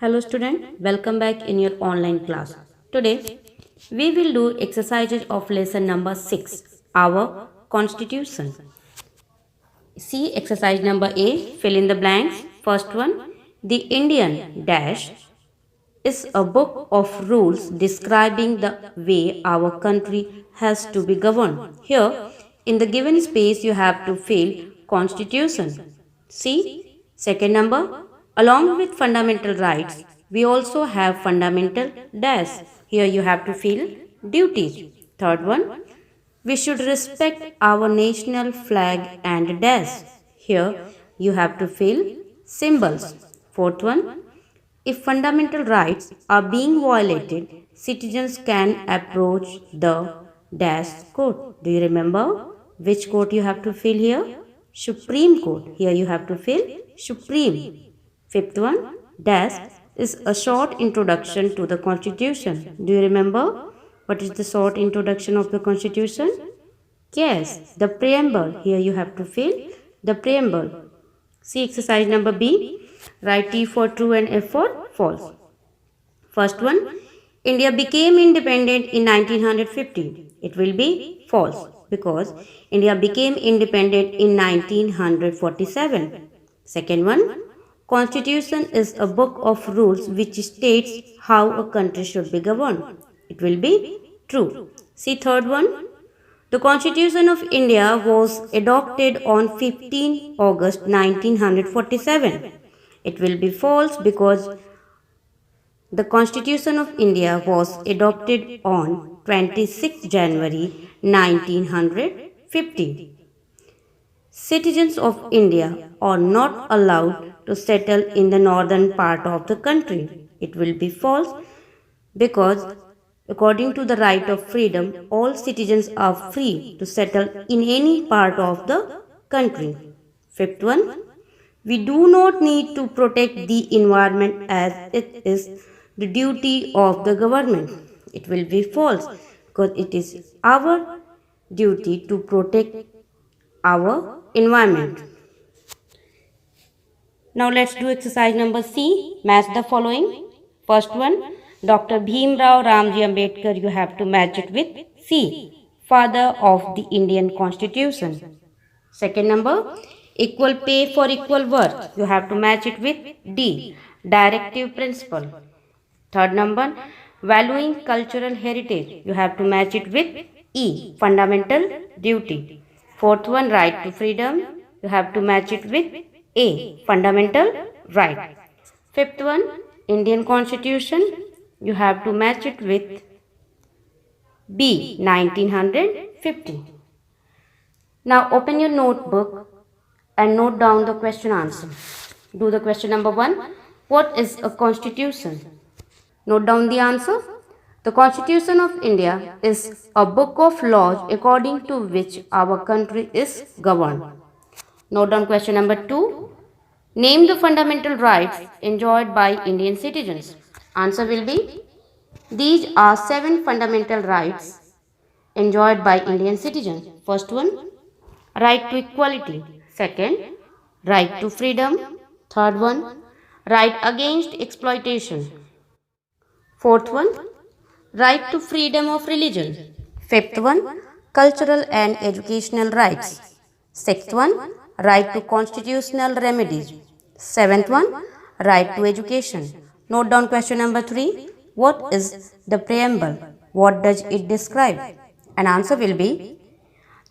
Hello student, welcome back in your online class. Today we will do exercises of lesson number 6, our constitution. See exercise number A, fill in the blanks. First one, the Indian dash is a book of rules describing the way our country has to be governed. Here, in the given space, you have to fill constitution. See, second number, along with fundamental rights, we also have fundamental dash. Here you have to fill duties. Third one, we should respect our national flag and dash. Here you have to fill symbols. Fourth one, if fundamental rights are being violated, citizens can approach the dash court. Do you remember which court you have to fill here? Supreme Court. Here you have to fill Supreme. Fifth one, dash is a short introduction to the Constitution. Do you remember what is the short introduction of the Constitution? Yes, the preamble. Here you have to fill the preamble. See exercise number B. Write T for true and F for false. First one, India became independent in 1950. It will be false because India became independent in 1947. Second one, Constitution is a book of rules which states how a country should be governed. It will be true. See third one, the Constitution of India was adopted on 15 August 1947. It will be false because the Constitution of India was adopted on 26 January 1950. Citizens of India are not allowed to settle in the northern part of the country. It will be false because according to the right of freedom, all citizens are free to settle in any part of the country. Fifth one, we do not need to protect the environment as it is the duty of the government. It will be false because it is our duty to protect our environment. Now let's do exercise number C. Match the following. First one, Dr. Bhim Rao Ramji Ambedkar, you have to match it with C. Father of the Indian Constitution. Second number, equal pay for equal work. You have to match it with D. Directive principle. Third number, valuing cultural heritage. You have to match it with E. Fundamental duty. Fourth one, right to freedom. You have to match it with A. Fundamental right. Fifth one, Indian Constitution. You have to match it with B. 1950. Now open your notebook and note down the question answer. Do the question number 1. What is a constitution? Note down the answer. The Constitution of India is a book of laws according to which our country is governed. Note down question number 2. Name the fundamental rights enjoyed by Indian citizens. Answer will be, these are 7 fundamental rights enjoyed by Indian citizens. First one, right to equality. Second, right to freedom. Third one, right against exploitation. Fourth one, right to freedom of religion. Fifth one, cultural and educational rights. Sixth one, right to constitutional remedies. Seventh one, right to education. Note down question number 3. What is the preamble? What does it describe? An answer will be,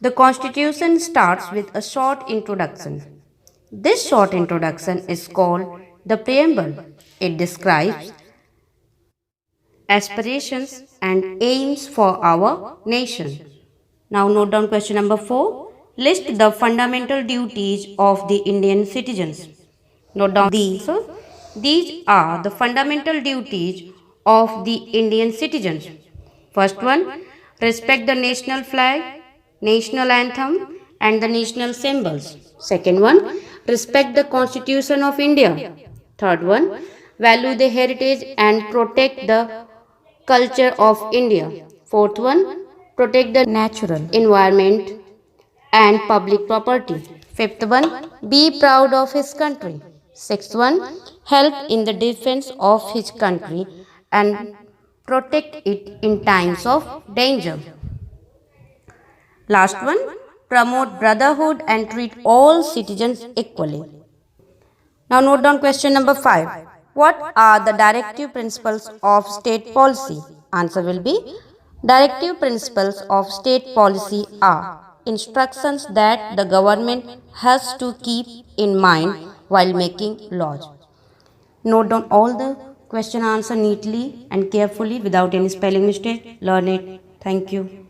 the Constitution starts with a short introduction. This short introduction is called the preamble. It describes aspirations and aims for our nation. Now note down question number 4. List the fundamental duties of the Indian citizens. Note down these. These are the fundamental duties of the Indian citizens. First one, respect the national flag, national anthem and the national symbols. Second one, respect the Constitution of India. Third one, value the heritage and protect the culture of India. Fourth one, protect the natural environment and public property. Fifth one, be proud of his country. Sixth one, help in the defense of his country and protect it in times of danger. Last one, promote brotherhood and treat all citizens equally. Now note down question number 5. What are the directive principles of state policy? Answer will be, directive principles of state policy are instructions that the government has to keep in mind while making laws. Note down all the question answer neatly and carefully without any spelling mistake. Learn it. Thank you.